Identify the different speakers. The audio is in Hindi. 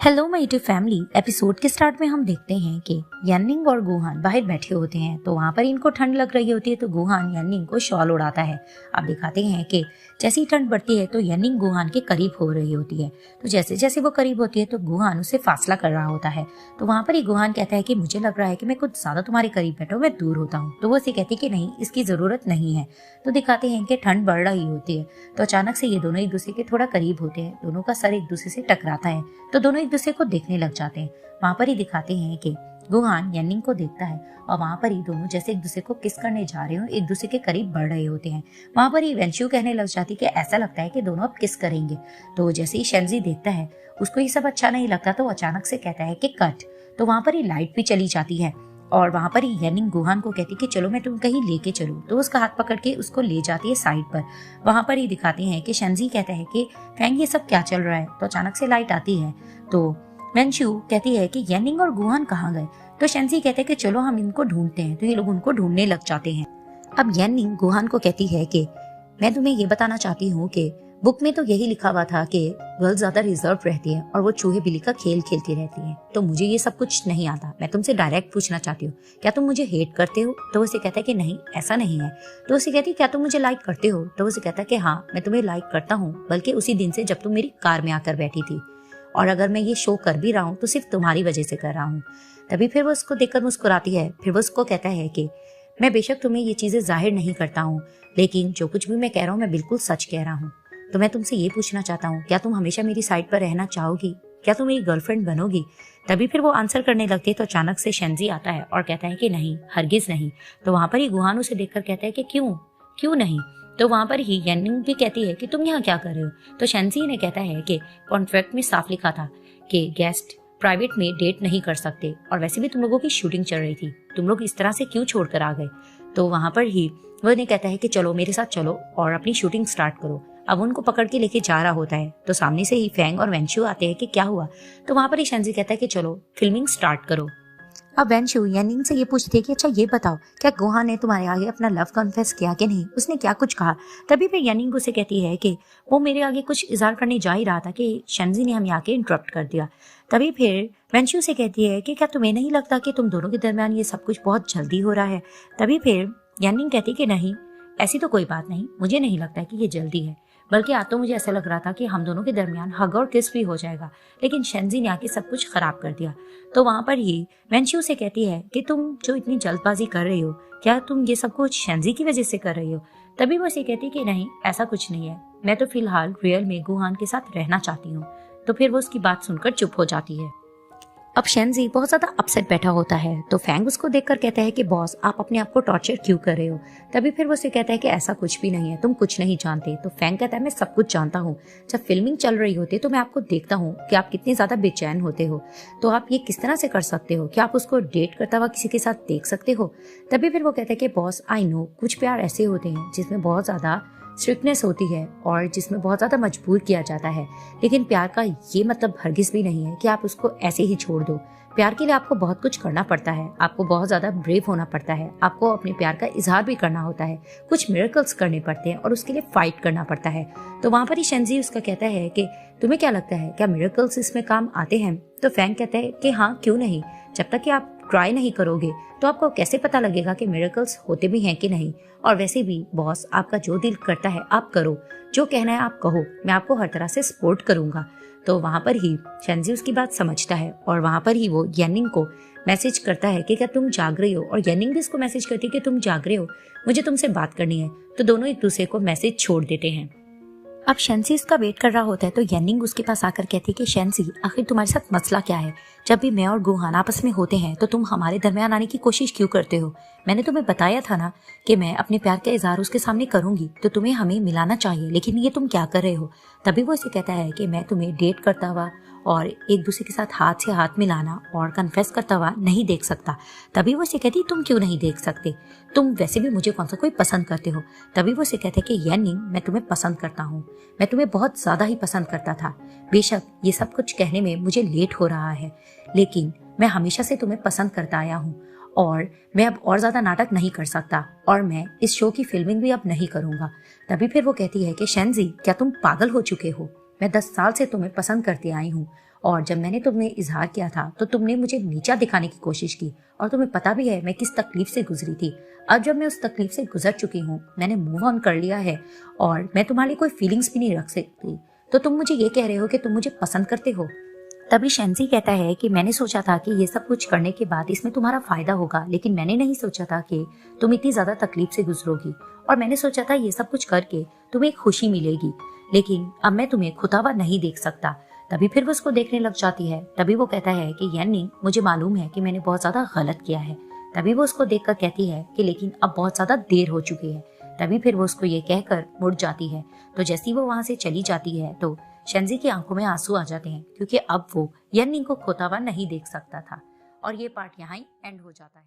Speaker 1: Hello my YouTube family. Episode के स्टार्ट में हम देखते हैं कि यानिंग और गुहान बाहर बैठे होते हैं। तो वहाँ पर इनको ठंड लग रही होती है तो गुहान यानिंग को शॉल उड़ाता है। अब दिखाते हैं कि जैसे ही ठंड बढ़ती है तो यानिंग गुहान के करीब हो रही होती है। तो जैसे जैसे वो करीब होती है तो गुहान उससे फासला कर रहा होता है। तो वहाँ पर ही गुहान कहता है कि मुझे लग रहा है कि मैं कुछ ज्यादा तुम्हारे करीब बैठा हूँ, मैं दूर होता हूँ। तो वो उसे कहती है कि नहीं, इसकी जरूरत नहीं है। तो दिखाते हैं कि ठंड बढ़ रही होती है तो अचानक से ये दोनों एक दूसरे के थोड़ा करीब होते हैं। दोनों का सर एक दूसरे से टकराता है तो दोनों एक दूसरे को देखने लग जाते हैं। वहाँ पर ही दिखाते हैं कि गुहान यानिंग को देखता है और वहाँ पर ही दोनों जैसे एक दूसरे को किस करने जा रहे हो, एक दूसरे के करीब बढ़ रहे होते हैं। वहाँ पर ही वेंशु कहने लग जाती है कि ऐसा लगता है कि दोनों अब किस करेंगे। तो जैसे ही शेंजी देखता है उसको ये सब अच्छा नहीं लगता तो अचानक से कहता है कि कट। तो वहाँ पर ही लाइट भी चली जाती है और वहाँ पर ही यानिंग गुहान को कहती है कि चलो मैं तुम कहीं लेके चलूं। तो उसका हाथ पकड़ के उसको ले जाती है साइड पर। वहाँ पर ही दिखाते हैं कि शेंजी कहता है कि फैंग ये सब क्या चल रहा है। तो अचानक से लाइट आती है तो वेंशु कहती है कि यानिंग और गुहान कहाँ गए। तो शेंजी कहते हैं कि चलो हम इनको ढूंढते हैं। तो ये लोग उनको ढूंढने लग जाते हैं। अब यानिंग गुहान को कहती है कि मैं तुम्हें ये बताना चाहती हूँ कि बुक में तो यही लिखा हुआ था कि गर्ल्स ज्यादा रिजर्व रहती है और वो चूहे बिल्ली का खेल खेलती रहती है। तो मुझे ये सब कुछ नहीं आता। मैं तुमसे डायरेक्ट पूछना चाहती हूँ, क्या तुम मुझे हेट करते हो। तो उसे कहता है कि नहीं, ऐसा नहीं है। तो उसे कहती है क्या तुम मुझे लाइक करते हो। तो उसे कहता है कि हाँ, मैं तुम्हें लाइक करता हूँ, बल्कि उसी दिन से जब तुम मेरी कार में आकर बैठी थी। और अगर मैं ये शो कर भी रहा हूँ तो सिर्फ तुम्हारी वजह से कर रहा हूँ। तभी फिर वो उसको देखकर मुस्कुराती है। फिर वो उसको कहता है कि मैं बेशक तुम्हें ये चीजें जाहिर नहीं करता हूँ, लेकिन जो कुछ भी मैं कह रहा हूँ मैं बिल्कुल सच कह रहा हूँ। तो मैं तुमसे ये पूछना चाहता हूँ, क्या तुम हमेशा मेरी साइड पर रहना चाहोगी, क्या तुम मेरी गर्लफ्रेंड बनोगी। तभी फिर वो आंसर करने लगती है तो अचानक से शेंजी आता है और कहता है कि नहीं, हरगिज नहीं। तो वहां पर ही गुहान उसे देखकर कहता है कि क्यों नहीं। तो वहां पर ही यानिंग भी कहती है कि तुम यहाँ क्या कर रहे हो। तो शेंजी ने कहता है कि कॉन्ट्रैक्ट में साफ लिखा था कि गेस्ट प्राइवेट में डेट नहीं कर सकते, और वैसे भी तुम लोगों की शूटिंग चल रही थी, तुम लोग इस तरह से क्यों छोड़कर आ गए। तो वहां पर ही वो ने कहता है कि चलो मेरे साथ चलो और अपनी शूटिंग स्टार्ट करो। अब उनको पकड़ के लेके जा रहा होता है तो सामने से ही फैंग और वेंशु आते हैं कि क्या हुआ। तो वहां पर ही शेंजी कहता है कि चलो फिल्मिंग स्टार्ट करो। अब वेंशु यानिंग से ये पूछती है कि अच्छा ये बताओ, क्या गुहान ने तुम्हारे आगे अपना लव कन्फेस किया कि नहीं, उसने क्या कुछ कहा। तभी फिर यानिंग उसे कहती है कि वो मेरे आगे कुछ इजहार करने जा ही रहा था कि शेंजी ने हमें आके इंटरप्ट कर दिया। तभी फिर वेंशु से कहती है कि क्या तुम्हें नहीं लगता कि तुम दोनों के दरमियान ये सब कुछ बहुत जल्दी हो रहा है। तभी फिर यानिंग कहती है कि नहीं, ऐसी तो कोई बात नहीं, मुझे नहीं लगता कि ये जल्दी है, बल्कि आज तो मुझे ऐसा लग रहा था कि हम दोनों के दरमियान हग और किस भी हो जाएगा, लेकिन शेंजी ने आके सब कुछ खराब कर दिया। तो वहां पर ही वेंशु से कहती है कि तुम जो इतनी जल्दबाजी कर रही हो, क्या तुम ये सब कुछ शेंजी की वजह से कर रही हो। तभी वो उसे कहती है कि नहीं, ऐसा कुछ नहीं है, मैं तो फिलहाल रियल में गुहान के साथ रहना चाहती हूँ। तो फिर वो उसकी बात सुनकर चुप हो जाती है। अब शेंजी बहुत ज्यादा अपसेट बैठा होता है तो फैंग उसको देखकर कहता है कि बॉस, आप अपने आप को टॉर्चर क्यों कर रहे हो। तभी फिर वो उसे कहता है कि ऐसा कुछ भी नहीं है, तुम कुछ नहीं जानते। तो फैंग कहता है मैं सब कुछ जानता हूँ, जब फिल्मिंग चल रही होती है तो मैं आपको देखता हूँ कि आप कितने ज्यादा बेचैन होते हो, तो आप ये किस तरह से कर सकते हो, क्या आप उसको डेट करता हुआ किसी के साथ देख सकते हो। तभी फिर वो कहता है कि बॉस, आई नो कुछ प्यार ऐसे होते हैं जिसमें बहुत ज्यादा स्ट्रिक्टनेस होती है और जिसमें बहुत ज्यादा मजबूर किया जाता है, लेकिन प्यार का ये मतलब हरगिज भी नहीं है कि आप उसको ऐसे ही छोड़ दो। प्यार के लिए आपको बहुत कुछ करना पड़ता है, आपको बहुत ज्यादा ब्रेव होना पड़ता है, आपको अपने प्यार का इजहार भी करना होता है, कुछ मिरेकल्स करने पड़ते हैं और उसके लिए फाइट करना पड़ता है। तो वहां पर ही शेंजी उसका कहता है कि तुम्हें क्या लगता है, क्या मिरेकल्स इसमें काम आते हैं। तो फैंग कहता है कि हाँ, क्यों नहीं, जब तक कि आप ट्राई नहीं करोगे तो आपको कैसे पता लगेगा कि मिरेकल्स होते भी हैं कि नहीं। और वैसे भी बॉस, आपका जो दिल करता है आप करो, जो कहना है आप कहो, मैं आपको हर तरह से सपोर्ट करूंगा। तो वहां पर ही शेंजी उसकी बात समझता है और वहां पर ही वो यानिंग को मैसेज करता है कि क्या तुम जाग रही हो, और यानिंग भी उसको मैसेज करती है कि तुम जाग रहे हो, मुझे तुमसे बात करनी है। तो दोनों एक दूसरे को मैसेज छोड़ देते हैं। अब शेंजी इसका वेट कर रहा होता है तो यानिंग उसके पास आकर कहती है कि शेंजी, आखिर तुम्हारे साथ मसला क्या है, जब भी मैं और गुहान आपस में होते हैं तो तुम हमारे दरमियान आने की कोशिश क्यों करते हो। मैंने तुम्हें बताया था ना कि मैं अपने प्यार का इजहार उसके सामने करूंगी, तो तुम्हें हमें मिलाना चाहिए, लेकिन ये तुम क्या कर रहे हो। तभी वो इसे कहता है कि मैं तुम्हें डेट करता हुआ और एक दूसरे के साथ हाथ से हाथ मिलाना और कन्फेस करता हुआ नहीं देख सकता। तभी वो इसे कहती तुम क्यों नहीं देख सकते, तुम वैसे भी मुझे कौन सा कोई पसंद करते हो। तभी वो इसे कहते कि यानिंग, मैं तुम्हें पसंद करता हूँ, मैं तुम्हें बहुत ज्यादा ही पसंद करता था। बेशक ये सब कुछ कहने में मुझे लेट हो रहा है, लेकिन मैं हमेशा से तुम्हें पसंद करता आया हूँ और मैं अब और ज्यादा नाटक नहीं कर सकता और मैं इस शो की फिल्मिंग भी अब नहीं करूंगा। तभी फिर वो कहती है कि शेंजी, क्या तुम पागल हो चुके हो, मैं 10 साल से तुम्हें पसंद करती आई हूँ और जब मैंने तुम्हें इजहार किया था तो तुमने मुझे नीचा दिखाने की कोशिश की, और तुम्हें पता भी है मैं किस तकलीफ से गुजरी थी। अब जब मैं उस तकलीफ से गुजर चुकी हूँ, मैंने मूव ऑन कर लिया है और मैं तुम्हारे लिए कोई फीलिंग्स भी नहीं रख सकती, तो तुम मुझे ये कह रहे हो कि तुम मुझे पसंद करते हो। तभी शेंजी कहता है कि मैंने सोचा था कि ये सब कुछ करने के बाद इसमें तुम्हारा फायदा होगा, लेकिन मैंने नहीं सोचा था कि तुम इतनी ज्यादा तकलीफ से गुजरोगी, और मैंने सोचा था ये सब कुछ करके तुम्हें एक खुशी मिलेगी, लेकिन अब मैं तुम्हें खुदा हुआ नहीं देख सकता। तभी फिर वो उसको देखने लग जाती है। तभी वो कहता है कि यानी मुझे मालूम है कि मैंने बहुत ज्यादा गलत किया है। तभी वो उसको देखकर कहती है कि लेकिन अब बहुत ज्यादा देर हो चुकी है। तभी फिर वो उसको ये कहकर मुड़ जाती है। तो जैसे ही वो वहां से चली जाती है तो शेंजी की आंखों में आंसू आ जाते हैं, क्योंकि अब वो यानिंग को खोता हुआ नहीं देख सकता था। और ये पार्ट यहाँ ही एंड हो जाता है।